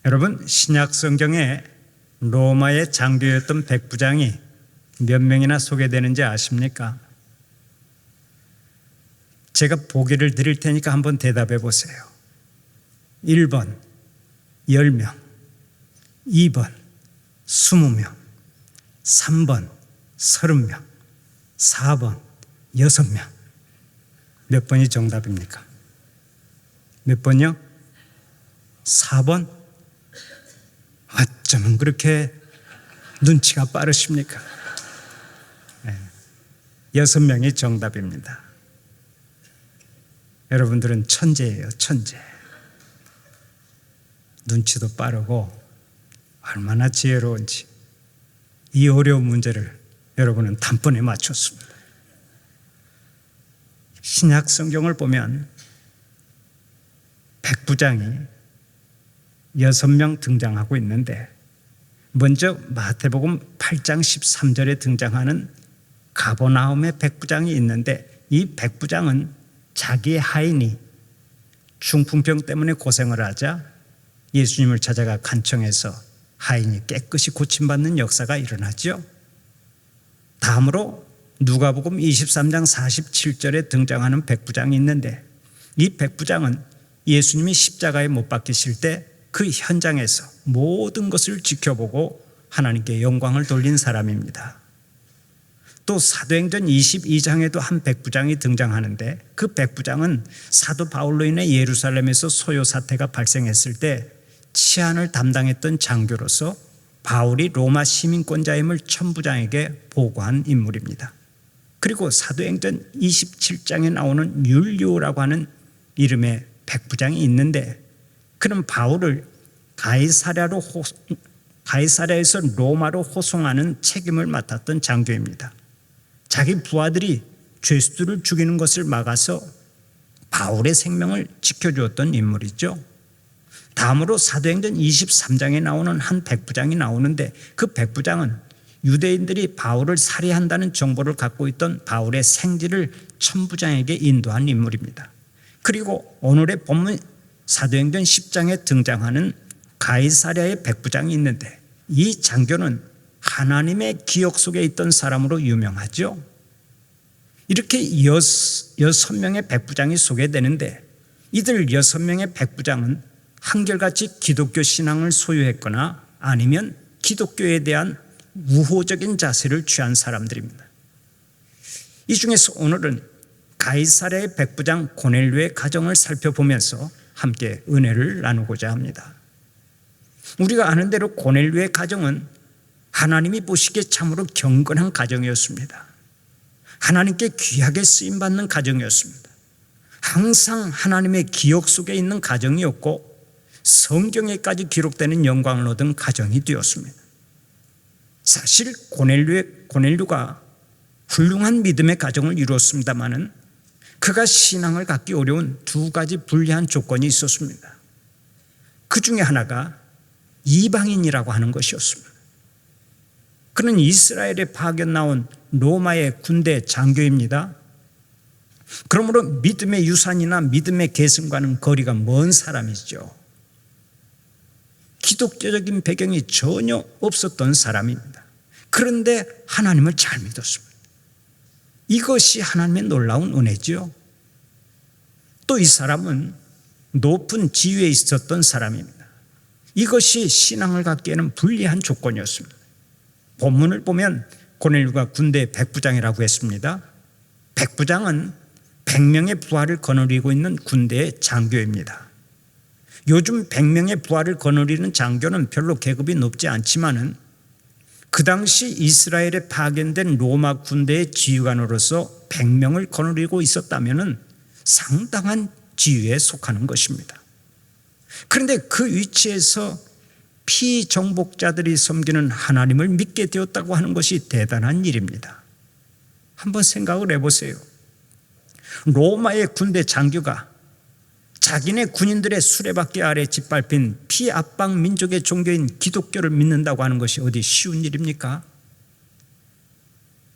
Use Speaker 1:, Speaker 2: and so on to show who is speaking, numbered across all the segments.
Speaker 1: 여러분, 신약 성경에 로마의 장교였던 백부장이 몇 명이나 소개되는지 아십니까? 제가 보기를 드릴 테니까 한번 대답해 보세요. 1번 10명, 2번 20명, 3번 30명, 4번 6명. 몇 번이 정답입니까? 몇 번이요? 4번? 어쩌면 그렇게 눈치가 빠르십니까? 네. 6명이 정답입니다. 여러분들은 천재예요, 천재. 눈치도 빠르고 얼마나 지혜로운지 이 어려운 문제를 여러분은 단번에 맞췄습니다. 신약 성경을 보면 백부장이 6명 등장하고 있는데, 먼저 마태복음 8장 13절에 등장하는 가버나움의 백부장이 있는데, 이 백부장은 자기의 하인이 중풍병 때문에 고생을 하자 예수님을 찾아가 간청해서 하인이 깨끗이 고침받는 역사가 일어나죠. 다음으로 누가복음 23장 47절에 등장하는 백부장이 있는데, 이 백부장은 예수님이 십자가에 못 박히실 때 그 현장에서 모든 것을 지켜보고 하나님께 영광을 돌린 사람입니다. 또 사도행전 22장에도 한 백부장이 등장하는데, 그 백부장은 사도 바울로 인해 예루살렘에서 소요 사태가 발생했을 때 치안을 담당했던 장교로서 바울이 로마 시민권자임을 천부장에게 보고한 인물입니다. 그리고 사도행전 27장에 나오는 율리오라고 하는 이름의 백부장이 있는데, 그는 바울을 가이사랴에서 로마로 호송하는 책임을 맡았던 장교입니다. 자기 부하들이 죄수들을 죽이는 것을 막아서 바울의 생명을 지켜주었던 인물이죠. 다음으로 사도행전 23장에 나오는 한 백부장이 나오는데, 그 백부장은 유대인들이 바울을 살해한다는 정보를 갖고 있던 바울의 생지를 천부장에게 인도한 인물입니다. 그리고 오늘의 본문 사도행전 10장에 등장하는 가이사랴의 백부장이 있는데, 이 장교는 하나님의 기억 속에 있던 사람으로 유명하죠. 이렇게 6명의 백부장이 소개되는데, 이들 6명의 백부장은 한결같이 기독교 신앙을 소유했거나 아니면 기독교에 대한 우호적인 자세를 취한 사람들입니다. 이 중에서 오늘은 가이사랴의 백부장 고넬료의 가정을 살펴보면서 함께 은혜를 나누고자 합니다. 우리가 아는 대로 고넬료의 가정은 하나님이 보시기에 참으로 경건한 가정이었습니다. 하나님께 귀하게 쓰임받는 가정이었습니다. 항상 하나님의 기억 속에 있는 가정이었고, 성경에까지 기록되는 영광을 얻은 가정이 되었습니다. 사실 고넬료가 훌륭한 믿음의 가정을 이루었습니다마는 그가 신앙을 갖기 어려운 두 가지 불리한 조건이 있었습니다. 그 중에 하나가 이방인이라고 하는 것이었습니다. 그는 이스라엘에 파견 나온 로마의 군대 장교입니다. 그러므로 믿음의 유산이나 믿음의 계승과는 거리가 먼 사람이죠. 기독교적인 배경이 전혀 없었던 사람입니다. 그런데 하나님을 잘 믿었습니다. 이것이 하나님의 놀라운 은혜죠. 또 이 사람은 높은 지위에 있었던 사람입니다. 이것이 신앙을 갖기에는 불리한 조건이었습니다. 본문을 보면 고넬료가 군대 백부장이라고 했습니다. 백부장은 100명의 부하를 거느리고 있는 군대의 장교입니다. 요즘 100명의 부하를 거느리는 장교는 별로 계급이 높지 않지만은 그 당시 이스라엘에 파견된 로마 군대의 지휘관으로서 100명을 거느리고 있었다면은 상당한 지위에 속하는 것입니다. 그런데 그 위치에서 피정복자들이 섬기는 하나님을 믿게 되었다고 하는 것이 대단한 일입니다. 한번 생각을 해보세요. 로마의 군대 장교가 자기네 군인들의 수레바퀴 아래 짓밟힌 피압방 민족의 종교인 기독교를 믿는다고 하는 것이 어디 쉬운 일입니까?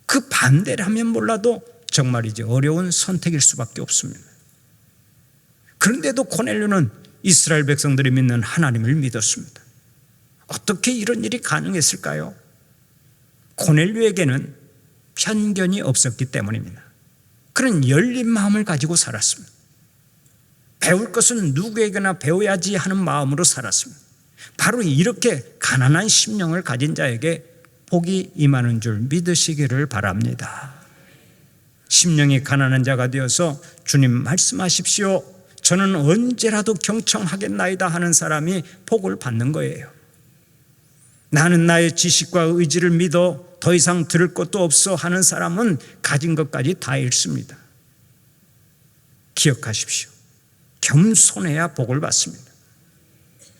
Speaker 1: 그 반대를 하면 몰라도 정말이지 어려운 선택일 수밖에 없습니다. 그런데도 고넬료는 이스라엘 백성들이 믿는 하나님을 믿었습니다. 어떻게 이런 일이 가능했을까요? 고넬료에게는 편견이 없었기 때문입니다. 그는 열린 마음을 가지고 살았습니다. 배울 것은 누구에게나 배워야지 하는 마음으로 살았습니다. 바로 이렇게 가난한 심령을 가진 자에게 복이 임하는 줄 믿으시기를 바랍니다. 심령이 가난한 자가 되어서 주님 말씀하십시오, 저는 언제라도 경청하겠나이다 하는 사람이 복을 받는 거예요. 나는 나의 지식과 의지를 믿어 더 이상 들을 것도 없어 하는 사람은 가진 것까지 다 잃습니다. 기억하십시오. 겸손해야 복을 받습니다.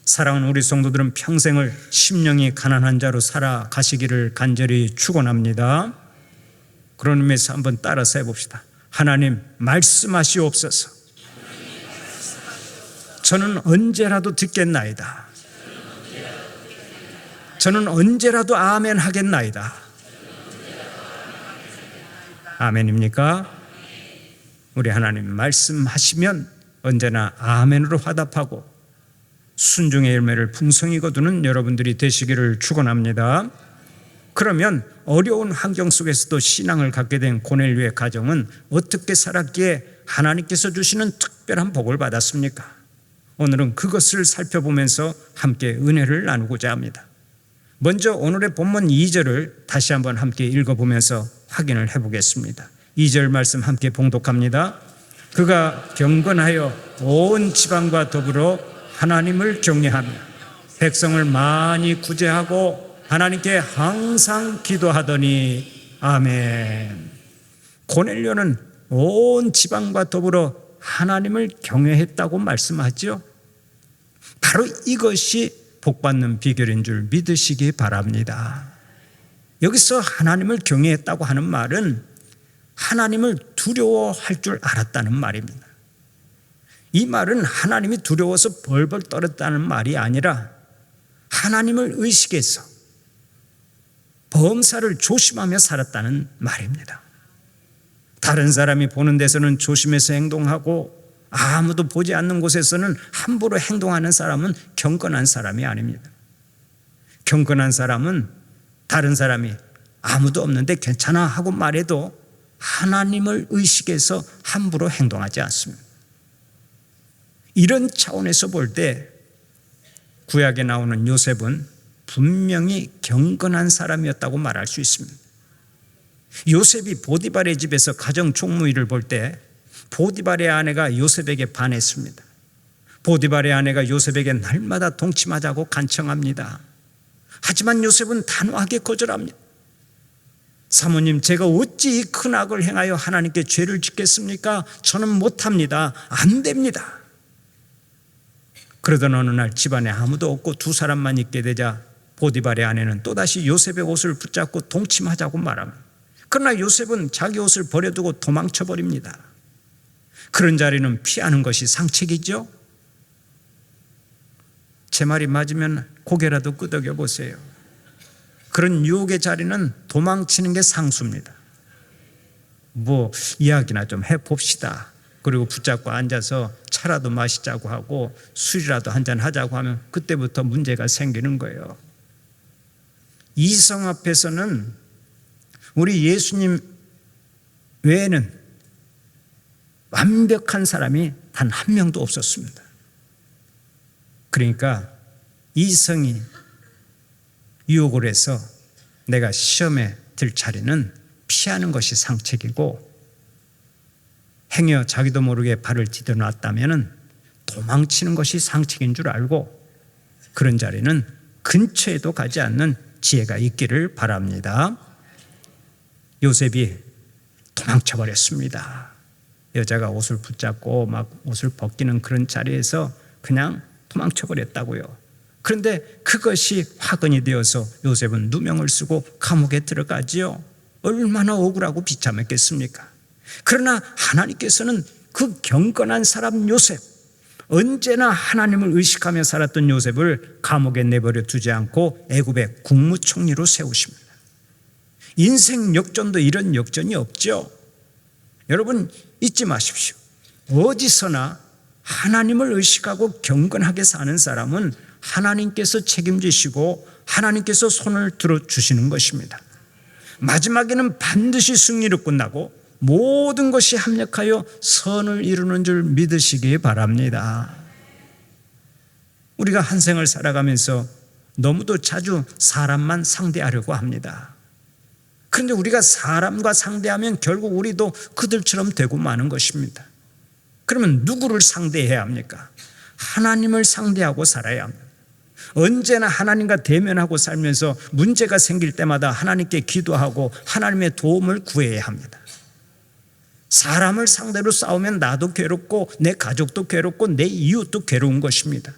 Speaker 1: 사랑하는 우리 성도들은 평생을 심령이 가난한 자로 살아가시기를 간절히 축원합니다. 그런 의미에서 한번 따라서 해봅시다. 하나님 말씀하시옵소서. 저는 언제라도 듣겠나이다. 저는 언제라도 아멘 하겠나이다. 아멘입니까? 우리 하나님 말씀하시면 언제나 아멘으로 화답하고 순종의 열매를 풍성히 거두는 여러분들이 되시기를 축원합니다. 그러면 어려운 환경 속에서도 신앙을 갖게 된 고넬료의 가정은 어떻게 살았기에 하나님께서 주시는 특별한 복을 받았습니까? 오늘은 그것을 살펴보면서 함께 은혜를 나누고자 합니다. 먼저 오늘의 본문 2절을 다시 한번 함께 읽어보면서 확인을 해보겠습니다. 2절 말씀 함께 봉독합니다. 그가 경건하여 온 지방과 더불어 하나님을 경외하며 백성을 많이 구제하고 하나님께 항상 기도하더니 아멘. 고넬료는 온 지방과 더불어 하나님을 경외했다고 말씀하죠. 바로 이것이 복받는 비결인 줄 믿으시기 바랍니다. 여기서 하나님을 경외했다고 하는 말은 하나님을 두려워할 줄 알았다는 말입니다. 이 말은 하나님이 두려워서 벌벌 떨었다는 말이 아니라 하나님을 의식해서 범사를 조심하며 살았다는 말입니다. 다른 사람이 보는 데서는 조심해서 행동하고 아무도 보지 않는 곳에서는 함부로 행동하는 사람은 경건한 사람이 아닙니다. 경건한 사람은 다른 사람이 아무도 없는데 괜찮아 하고 말해도 하나님을 의식해서 함부로 행동하지 않습니다. 이런 차원에서 볼 때 구약에 나오는 요셉은 분명히 경건한 사람이었다고 말할 수 있습니다. 요셉이 보디발의 집에서 가정 총무일을 볼 때 보디발의 아내가 요셉에게 반했습니다. 보디발의 아내가 요셉에게 날마다 동침하자고 간청합니다. 하지만 요셉은 단호하게 거절합니다. 사모님, 제가 어찌 이 큰 악을 행하여 하나님께 죄를 짓겠습니까? 저는 못합니다. 안 됩니다. 그러던 어느 날 집안에 아무도 없고 두 사람만 있게 되자 보디발의 아내는 또다시 요셉의 옷을 붙잡고 동침하자고 말합니다. 그러나 요셉은 자기 옷을 버려두고 도망쳐 버립니다. 그런 자리는 피하는 것이 상책이죠. 제 말이 맞으면 고개라도 끄덕여 보세요. 그런 유혹의 자리는 도망치는 게 상수입니다. 이야기나 좀 해봅시다. 그리고 붙잡고 앉아서 차라도 마시자고 하고 술이라도 한잔 하자고 하면 그때부터 문제가 생기는 거예요. 이성 앞에서는 우리 예수님 외에는 완벽한 사람이 단 한 명도 없었습니다. 그러니까 이성이 유혹을 해서 내가 시험에 들 자리는 피하는 것이 상책이고, 행여 자기도 모르게 발을 디뎌놨다면 도망치는 것이 상책인 줄 알고 그런 자리는 근처에도 가지 않는 지혜가 있기를 바랍니다. 요셉이 도망쳐버렸습니다. 여자가 옷을 붙잡고 막 옷을 벗기는 그런 자리에서 그냥 도망쳐버렸다고요. 그런데 그것이 화근이 되어서 요셉은 누명을 쓰고 감옥에 들어가지요. 얼마나 억울하고 비참했겠습니까? 그러나 하나님께서는 그 경건한 사람 요셉, 언제나 하나님을 의식하며 살았던 요셉을 감옥에 내버려 두지 않고 애굽의 국무총리로 세우십니다. 인생 역전도 이런 역전이 없죠. 여러분 잊지 마십시오. 어디서나 하나님을 의식하고 경건하게 사는 사람은 하나님께서 책임지시고 하나님께서 손을 들어주시는 것입니다. 마지막에는 반드시 승리로 끝나고 모든 것이 합력하여 선을 이루는 줄 믿으시기 바랍니다. 우리가 한 생을 살아가면서 너무도 자주 사람만 상대하려고 합니다. 그런데 우리가 사람과 상대하면 결국 우리도 그들처럼 되고 마는 것입니다. 그러면 누구를 상대해야 합니까? 하나님을 상대하고 살아야 합니다. 언제나 하나님과 대면하고 살면서 문제가 생길 때마다 하나님께 기도하고 하나님의 도움을 구해야 합니다. 사람을 상대로 싸우면 나도 괴롭고 내 가족도 괴롭고 내 이웃도 괴로운 것입니다.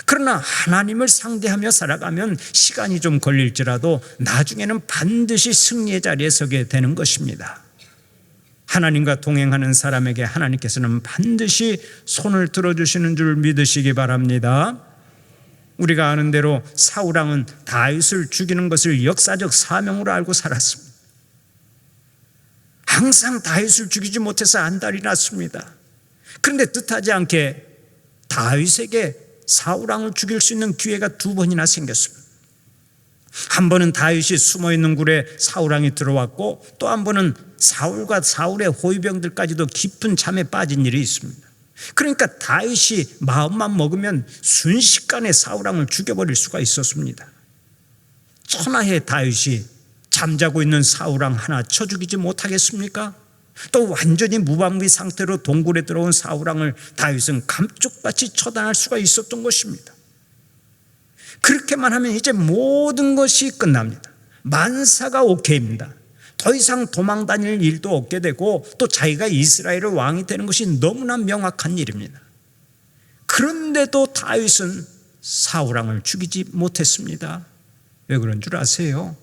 Speaker 1: 그러나 하나님을 상대하며 살아가면 시간이 좀 걸릴지라도 나중에는 반드시 승리의 자리에 서게 되는 것입니다. 하나님과 동행하는 사람에게 하나님께서는 반드시 손을 들어주시는 줄 믿으시기 바랍니다. 우리가 아는 대로 사울왕은 다윗을 죽이는 것을 역사적 사명으로 알고 살았습니다. 항상 다윗을 죽이지 못해서 안달이 났습니다. 그런데 뜻하지 않게 다윗에게 사울왕을 죽일 수 있는 기회가 2번이나 생겼습니다. 한 번은 다윗이 숨어있는 굴에 사울왕이 들어왔고 또 한 번은 사울과 사울의 호위병들까지도 깊은 잠에 빠진 일이 있습니다. 그러니까 다윗이 마음만 먹으면 순식간에 사울왕을 죽여버릴 수가 있었습니다. 천하의 다윗이 잠자고 있는 사울왕 하나 쳐 죽이지 못하겠습니까? 또 완전히 무방비 상태로 동굴에 들어온 사울왕을 다윗은 감쪽같이 처단할 수가 있었던 것입니다. 그렇게만 하면 이제 모든 것이 끝납니다. 만사가 오케이입니다. 더 이상 도망 다닐 일도 없게 되고 또 자기가 이스라엘의 왕이 되는 것이 너무나 명확한 일입니다. 그런데도 다윗은 사울왕을 죽이지 못했습니다. 왜 그런 줄 아세요?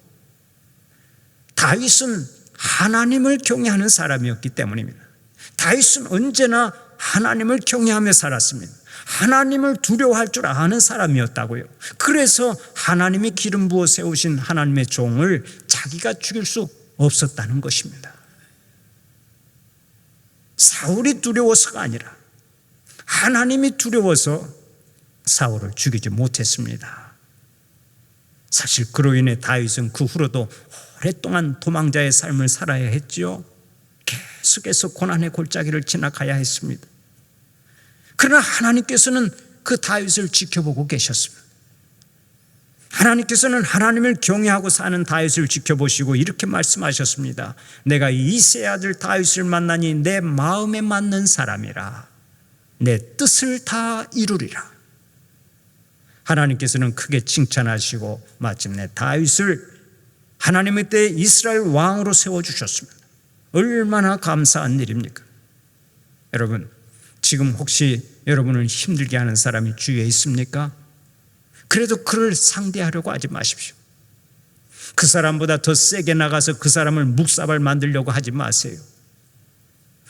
Speaker 1: 다윗은 하나님을 경외하는 사람이었기 때문입니다. 다윗은 언제나 하나님을 경외하며 살았습니다. 하나님을 두려워할 줄 아는 사람이었다고요. 그래서 하나님이 기름 부어 세우신 하나님의 종을 자기가 죽일 수 없었다는 것입니다. 사울이 두려워서가 아니라 하나님이 두려워서 사울을 죽이지 못했습니다. 사실 그로 인해 다윗은 그 후로도 오랫동안 도망자의 삶을 살아야 했지요. 계속해서 고난의 골짜기를 지나가야 했습니다. 그러나 하나님께서는 그 다윗을 지켜보고 계셨습니다. 하나님께서는 하나님을 경외하고 사는 다윗을 지켜보시고 이렇게 말씀하셨습니다. 내가 이새의 아들 다윗을 만나니 내 마음에 맞는 사람이라. 내 뜻을 다 이루리라. 하나님께서는 크게 칭찬하시고 마침내 다윗을 하나님의 때 이스라엘 왕으로 세워주셨습니다. 얼마나 감사한 일입니까? 여러분, 지금 혹시 여러분을 힘들게 하는 사람이 주위에 있습니까? 그래도 그를 상대하려고 하지 마십시오. 그 사람보다 더 세게 나가서 그 사람을 묵사발 만들려고 하지 마세요.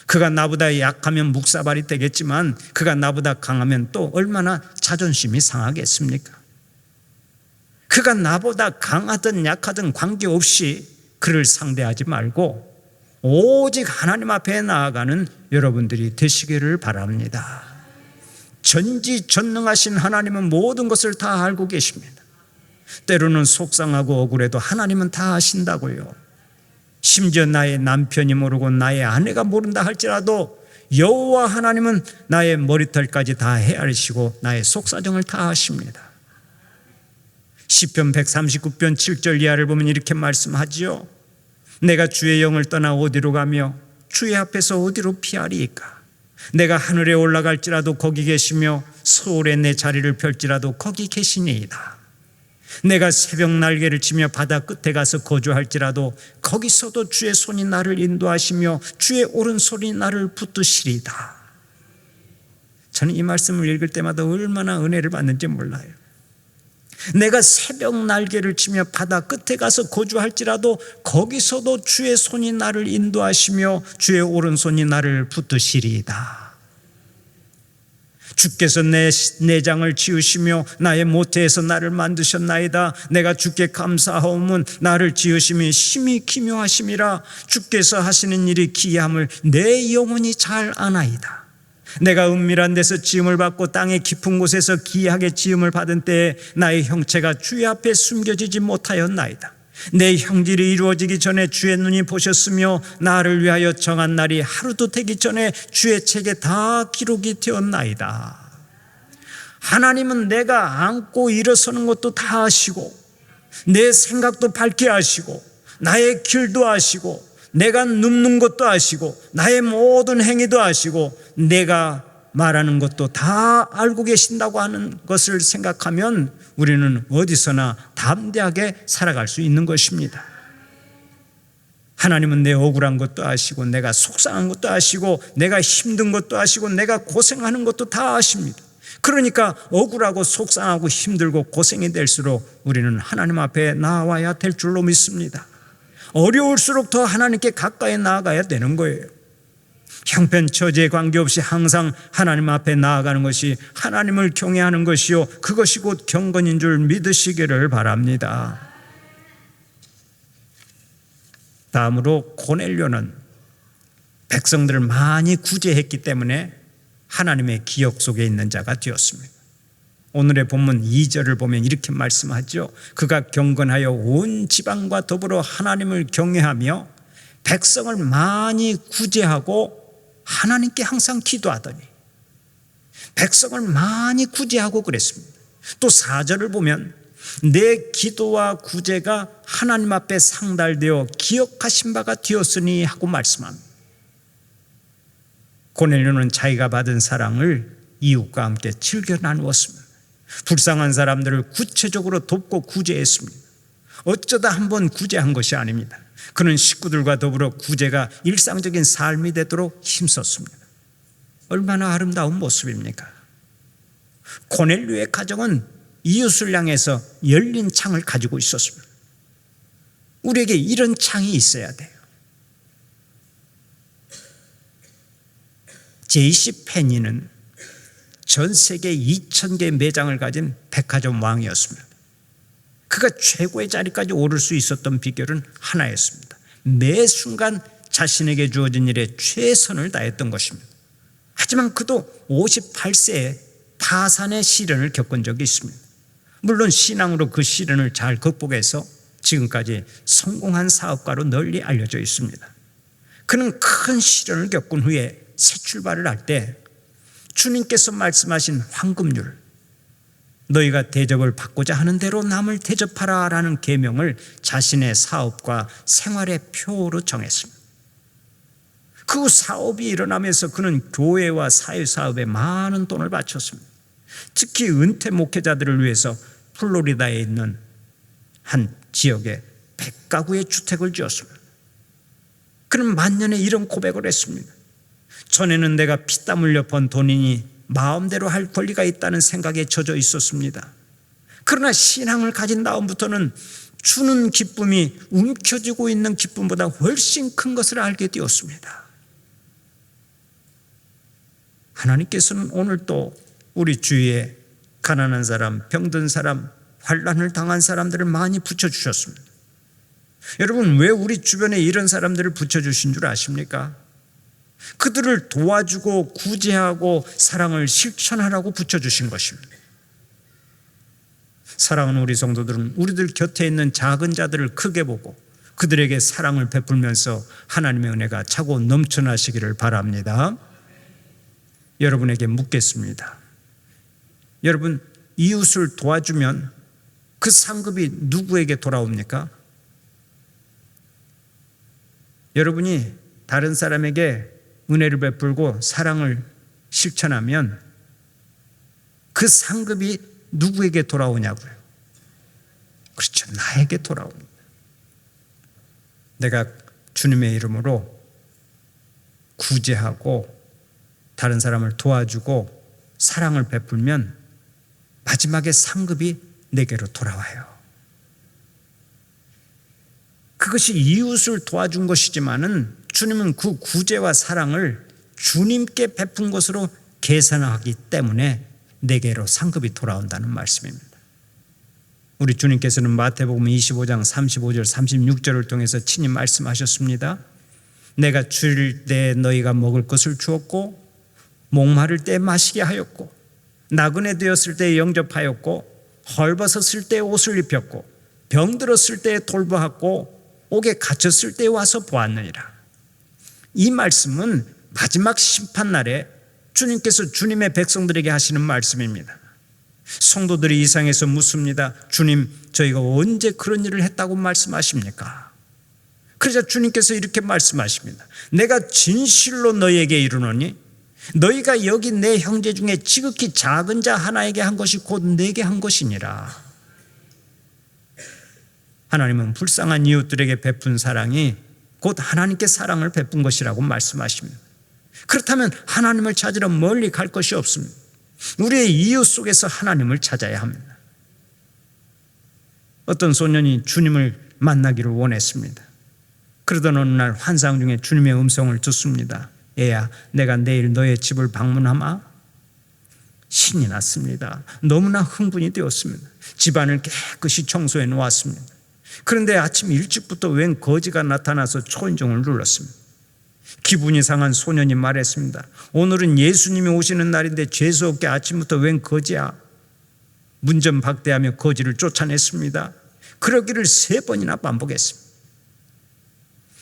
Speaker 1: 그가 나보다 약하면 묵사발이 되겠지만 그가 나보다 강하면 또 얼마나 자존심이 상하겠습니까? 그가 나보다 강하든 약하든 관계없이 그를 상대하지 말고 오직 하나님 앞에 나아가는 여러분들이 되시기를 바랍니다. 전지전능하신 하나님은 모든 것을 다 알고 계십니다. 때로는 속상하고 억울해도 하나님은 다 아신다고요. 심지어 나의 남편이 모르고 나의 아내가 모른다 할지라도 여호와 하나님은 나의 머리털까지 다 헤아리시고 나의 속사정을 다 아십니다. 시편 139편 7절 이하를 보면 이렇게 말씀하지요. 내가 주의 영을 떠나 어디로 가며 주의 앞에서 어디로 피하리이까? 내가 하늘에 올라갈지라도 거기 계시며 서울에 내 자리를 펼지라도 거기 계시니이다. 내가 새벽 날개를 치며 바다 끝에 가서 거주할지라도 거기서도 주의 손이 나를 인도하시며 주의 오른손이 나를 붙드시리다. 저는 이 말씀을 읽을 때마다 얼마나 은혜를 받는지 몰라요. 내가 새벽 날개를 치며 바다 끝에 가서 거주할지라도 거기서도 주의 손이 나를 인도하시며 주의 오른손이 나를 붙드시리이다. 주께서 내 내장을 지으시며 나의 모태에서 나를 만드셨나이다. 내가 주께 감사하오면 나를 지으심이 심히 기묘하심이라. 주께서 하시는 일이 기이함을 내 영혼이 잘 아나이다. 내가 은밀한 데서 지음을 받고 땅의 깊은 곳에서 기이하게 지음을 받은 때에 나의 형체가 주의 앞에 숨겨지지 못하였나이다. 내 형질이 이루어지기 전에 주의 눈이 보셨으며 나를 위하여 정한 날이 하루도 되기 전에 주의 책에 다 기록이 되었나이다. 하나님은 내가 앉고 일어서는 것도 다 아시고, 내 생각도 밝게 아시고, 나의 길도 아시고, 내가 눕는 것도 아시고, 나의 모든 행위도 아시고, 내가 말하는 것도 다 알고 계신다고 하는 것을 생각하면 우리는 어디서나 담대하게 살아갈 수 있는 것입니다. 하나님은 내 억울한 것도 아시고, 내가 속상한 것도 아시고, 내가 힘든 것도 아시고, 내가 고생하는 것도 다 아십니다. 그러니까 억울하고 속상하고 힘들고 고생이 될수록 우리는 하나님 앞에 나와야 될 줄로 믿습니다. 어려울수록 더 하나님께 가까이 나아가야 되는 거예요. 형편처지에 관계없이 항상 하나님 앞에 나아가는 것이 하나님을 경외하는 것이요, 그것이 곧 경건인 줄 믿으시기를 바랍니다. 다음으로 고넬료는 백성들을 많이 구제했기 때문에 하나님의 기억 속에 있는 자가 되었습니다. 오늘의 본문 2절을 보면 이렇게 말씀하죠. 그가 경건하여 온 지방과 더불어 하나님을 경외하며 백성을 많이 구제하고 하나님께 항상 기도하더니, 백성을 많이 구제하고 그랬습니다. 또 4절을 보면 내 기도와 구제가 하나님 앞에 상달되어 기억하신 바가 되었으니 하고 말씀합니다. 고넬료는 자기가 받은 사랑을 이웃과 함께 즐겨 나누었습니다. 불쌍한 사람들을 구체적으로 돕고 구제했습니다. 어쩌다 한번 구제한 것이 아닙니다. 그는 식구들과 더불어 구제가 일상적인 삶이 되도록 힘썼습니다. 얼마나 아름다운 모습입니까? 고넬료의 가정은 이웃을 향해서 열린 창을 가지고 있었습니다. 우리에게 이런 창이 있어야 돼요. J.C. 페니는 전 세계 2,000개 매장을 가진 백화점 왕이었습니다. 그가 최고의 자리까지 오를 수 있었던 비결은 하나였습니다. 매 순간 자신에게 주어진 일에 최선을 다했던 것입니다. 하지만 그도 58세에 파산의 시련을 겪은 적이 있습니다. 물론 신앙으로 그 시련을 잘 극복해서 지금까지 성공한 사업가로 널리 알려져 있습니다. 그는 큰 시련을 겪은 후에 새 출발을 할 때 주님께서 말씀하신 황금률, 너희가 대접을 받고자 하는 대로 남을 대접하라 라는 계명을 자신의 사업과 생활의 표로 정했습니다. 그 사업이 일어나면서 그는 교회와 사회사업에 많은 돈을 바쳤습니다. 특히 은퇴 목회자들을 위해서 플로리다에 있는 한 지역에 100가구의 주택을 지었습니다. 그는 만년에 이런 고백을 했습니다. 전에는 내가 피땀 흘려 번 돈이니 마음대로 할 권리가 있다는 생각에 젖어 있었습니다. 그러나 신앙을 가진 다음부터는 주는 기쁨이 움켜쥐고 있는 기쁨보다 훨씬 큰 것을 알게 되었습니다. 하나님께서는 오늘도 우리 주위에 가난한 사람, 병든 사람, 환난을 당한 사람들을 많이 붙여주셨습니다. 여러분, 왜 우리 주변에 이런 사람들을 붙여주신 줄 아십니까? 그들을 도와주고 구제하고 사랑을 실천하라고 붙여주신 것입니다. 사랑하는 우리 성도들은 우리들 곁에 있는 작은 자들을 크게 보고 그들에게 사랑을 베풀면서 하나님의 은혜가 차고 넘쳐나시기를 바랍니다. 여러분에게 묻겠습니다. 여러분, 이웃을 도와주면 그 상급이 누구에게 돌아옵니까? 여러분이 다른 사람에게 은혜를 베풀고 사랑을 실천하면 그 상급이 누구에게 돌아오냐고요? 그렇죠, 나에게 돌아옵니다. 내가 주님의 이름으로 구제하고 다른 사람을 도와주고 사랑을 베풀면 마지막에 상급이 내게로 돌아와요. 그것이 이웃을 도와준 것이지만은 주님은 그 구제와 사랑을 주님께 베푼 것으로 계산하기 때문에 내게로 상급이 돌아온다는 말씀입니다. 우리 주님께서는 마태복음 25장 35절 36절을 통해서 친히 말씀하셨습니다. 내가 줄 때 너희가 먹을 것을 주었고 목마를 때 마시게 하였고 나그네 되었을 때 영접하였고 헐벗었을 때 옷을 입혔고 병들었을 때 돌보았고 옥에 갇혔을 때 와서 보았느니라. 이 말씀은 마지막 심판날에 주님께서 주님의 백성들에게 하시는 말씀입니다. 성도들이 이상해서 묻습니다. 주님, 저희가 언제 그런 일을 했다고 말씀하십니까? 그러자 주님께서 이렇게 말씀하십니다. 내가 진실로 너희에게 이르노니 너희가 여기 내 형제 중에 지극히 작은 자 하나에게 한 것이 곧 내게 한 것이니라. 하나님은 불쌍한 이웃들에게 베푼 사랑이 곧 하나님께 사랑을 베푼 것이라고 말씀하십니다. 그렇다면 하나님을 찾으러 멀리 갈 것이 없습니다. 우리의 이웃 속에서 하나님을 찾아야 합니다. 어떤 소년이 주님을 만나기를 원했습니다. 그러던 어느 날 환상 중에 주님의 음성을 듣습니다. 얘야, 내가 내일 너의 집을 방문하마? 신이 났습니다. 너무나 흥분이 되었습니다. 집안을 깨끗이 청소해 놓았습니다. 그런데 아침 일찍부터 웬 거지가 나타나서 초인종을 눌렀습니다. 기분이 상한 소년이 말했습니다. 오늘은 예수님이 오시는 날인데 재수없게 아침부터 웬 거지야? 문전박대하며 거지를 쫓아냈습니다. 그러기를 3번이나 반복했습니다.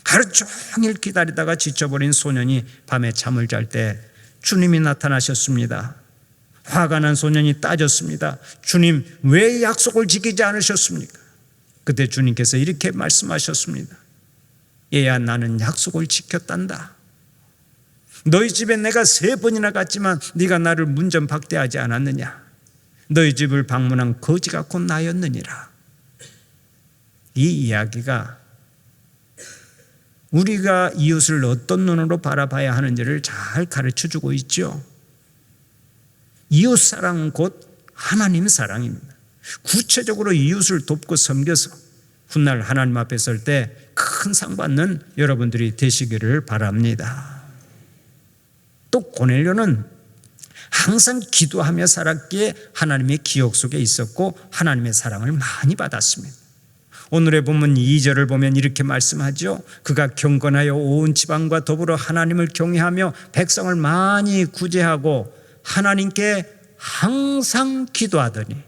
Speaker 1: 하루 종일 기다리다가 지쳐버린 소년이 밤에 잠을 잘 때 주님이 나타나셨습니다. 화가 난 소년이 따졌습니다. 주님, 왜 약속을 지키지 않으셨습니까? 그때 주님께서 이렇게 말씀하셨습니다. 얘야, 나는 약속을 지켰단다. 너희 집에 내가 3번이나 갔지만 네가 나를 문전박대하지 않았느냐? 너희 집을 방문한 거지가 곧 나였느니라. 이 이야기가 우리가 이웃을 어떤 눈으로 바라봐야 하는지를 잘 가르쳐주고 있죠. 이웃 사랑은 곧 하나님 사랑입니다. 구체적으로 이웃을 돕고 섬겨서 훗날 하나님 앞에 설 때 큰 상 받는 여러분들이 되시기를 바랍니다. 또 고넬료는 항상 기도하며 살았기에 하나님의 기억 속에 있었고 하나님의 사랑을 많이 받았습니다. 오늘의 본문 2절을 보면 이렇게 말씀하죠. 그가 경건하여 온 지방과 더불어 하나님을 경외하며 백성을 많이 구제하고 하나님께 항상 기도하더니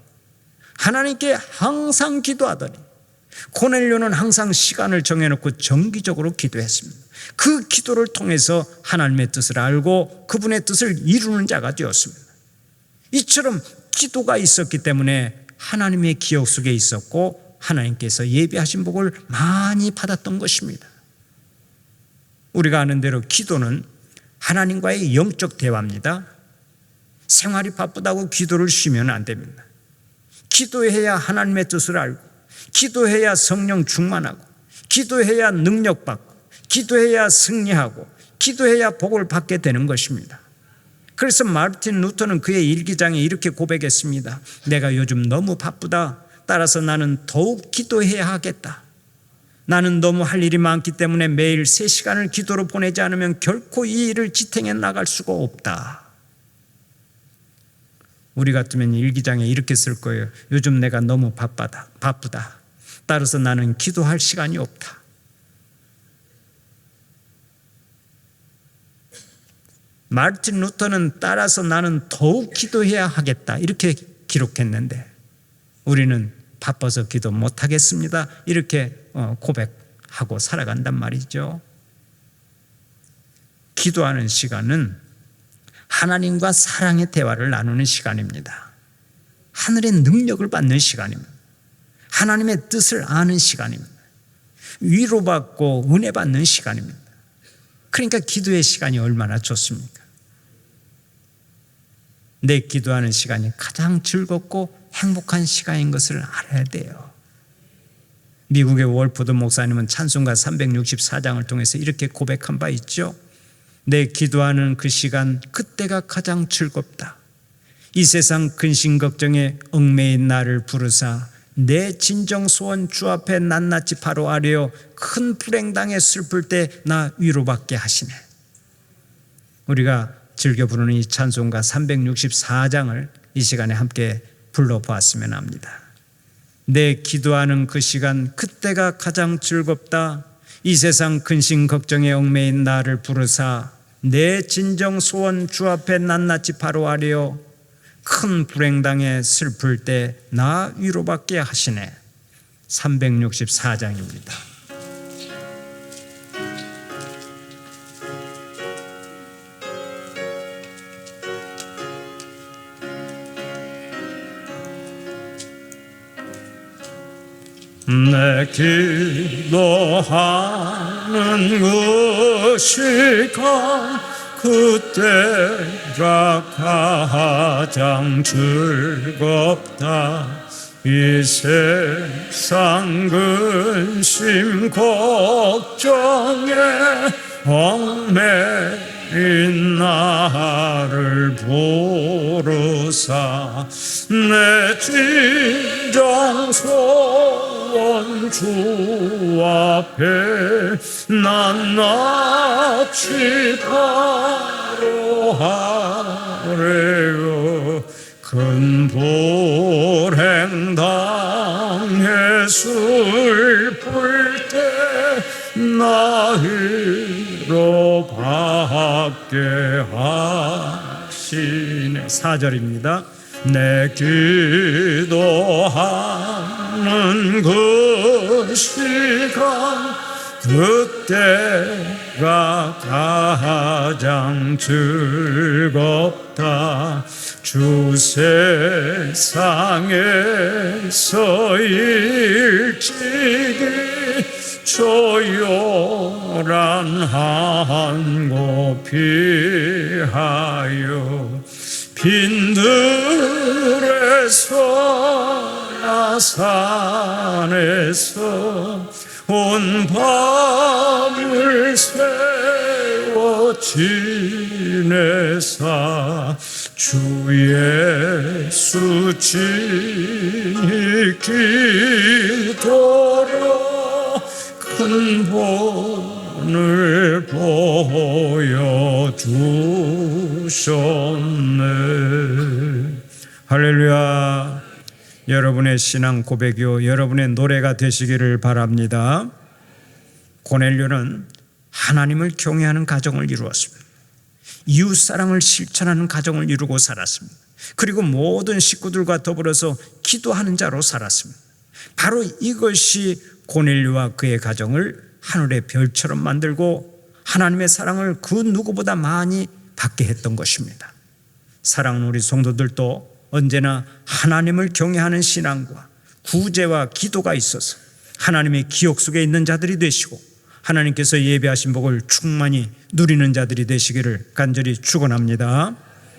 Speaker 1: 고넬료는 항상 시간을 정해놓고 정기적으로 기도했습니다. 그 기도를 통해서 하나님의 뜻을 알고 그분의 뜻을 이루는 자가 되었습니다. 이처럼 기도가 있었기 때문에 하나님의 기억 속에 있었고 하나님께서 예비하신 복을 많이 받았던 것입니다. 우리가 아는 대로 기도는 하나님과의 영적 대화입니다. 생활이 바쁘다고 기도를 쉬면 안 됩니다. 기도해야 하나님의 뜻을 알고, 기도해야 성령 충만하고, 기도해야 능력받고, 기도해야 승리하고, 기도해야 복을 받게 되는 것입니다. 그래서 마르틴 루터는 그의 일기장에 이렇게 고백했습니다. 내가 요즘 너무 바쁘다. 따라서 나는 더욱 기도해야 하겠다. 나는 너무 할 일이 많기 때문에 매일 3시간을 기도로 보내지 않으면 결코 이 일을 지탱해 나갈 수가 없다. 우리 같으면 일기장에 이렇게 쓸 거예요. 요즘 내가 너무 바쁘다. 따라서 나는 기도할 시간이 없다. 마르틴 루터는 따라서 나는 더욱 기도해야 하겠다 이렇게 기록했는데 우리는 바빠서 기도 못하겠습니다 이렇게 고백하고 살아간단 말이죠. 기도하는 시간은 하나님과 사랑의 대화를 나누는 시간입니다. 하늘의 능력을 받는 시간입니다. 하나님의 뜻을 아는 시간입니다. 위로받고 은혜 받는 시간입니다. 그러니까 기도의 시간이 얼마나 좋습니까? 내 기도하는 시간이 가장 즐겁고 행복한 시간인 것을 알아야 돼요. 미국의 월포드 목사님은 찬송가 364장을 통해서 이렇게 고백한 바 있죠. 내 기도하는 그 시간 그때가 가장 즐겁다. 이 세상 근심 걱정에 얽매인 나를 부르사 내 진정 소원 주 앞에 낱낱이 바로 아뢰어 큰 불행당에 슬플 때 나 위로받게 하시네. 우리가 즐겨 부르는 이 찬송가 364장을 이 시간에 함께 불러보았으면 합니다. 내 기도하는 그 시간 그때가 가장 즐겁다. 이 세상 근심 걱정에 얽매인 나를 부르사 내 진정 소원 주 앞에 낱낱이 바로하려 큰 불행당에 슬플 때 나 위로받게 하시네. 364장입니다. 내 기도하는 것이가 그때가 가장 즐겁다. 이 세상 근심 걱정에 얽매인 나를 부르사 내 진정 소원 주 앞에 낱낱이 바로하래요. 큰 불행 당해 슬플 때 나 위로받게 하시네. 4절입니다. 내 기도하는 그 시간 그때가 가장 즐겁다. 주 세상에서 일찍이 조용한 한 곳 피하여 빈들에서나 산에서 온 밤을 세워 지내사 주 예수 지키도록 큰 본을 보여주셨네. 할렐루야. 여러분의 신앙 고백이요 여러분의 노래가 되시기를 바랍니다. 고넬료는 하나님을 경외하는 가정을 이루었습니다. 이웃사랑을 실천하는 가정을 이루고 살았습니다. 그리고 모든 식구들과 더불어서 기도하는 자로 살았습니다. 바로 이것이 고넬료와 그의 가정을 하늘의 별처럼 만들고 하나님의 사랑을 그 누구보다 많이 받게 했던 것입니다. 사랑하는 우리 성도들도 언제나 하나님을 경외하는 신앙과 구제와 기도가 있어서 하나님의 기억 속에 있는 자들이 되시고 하나님께서 예비하신 복을 충만히 누리는 자들이 되시기를 간절히 축원합니다.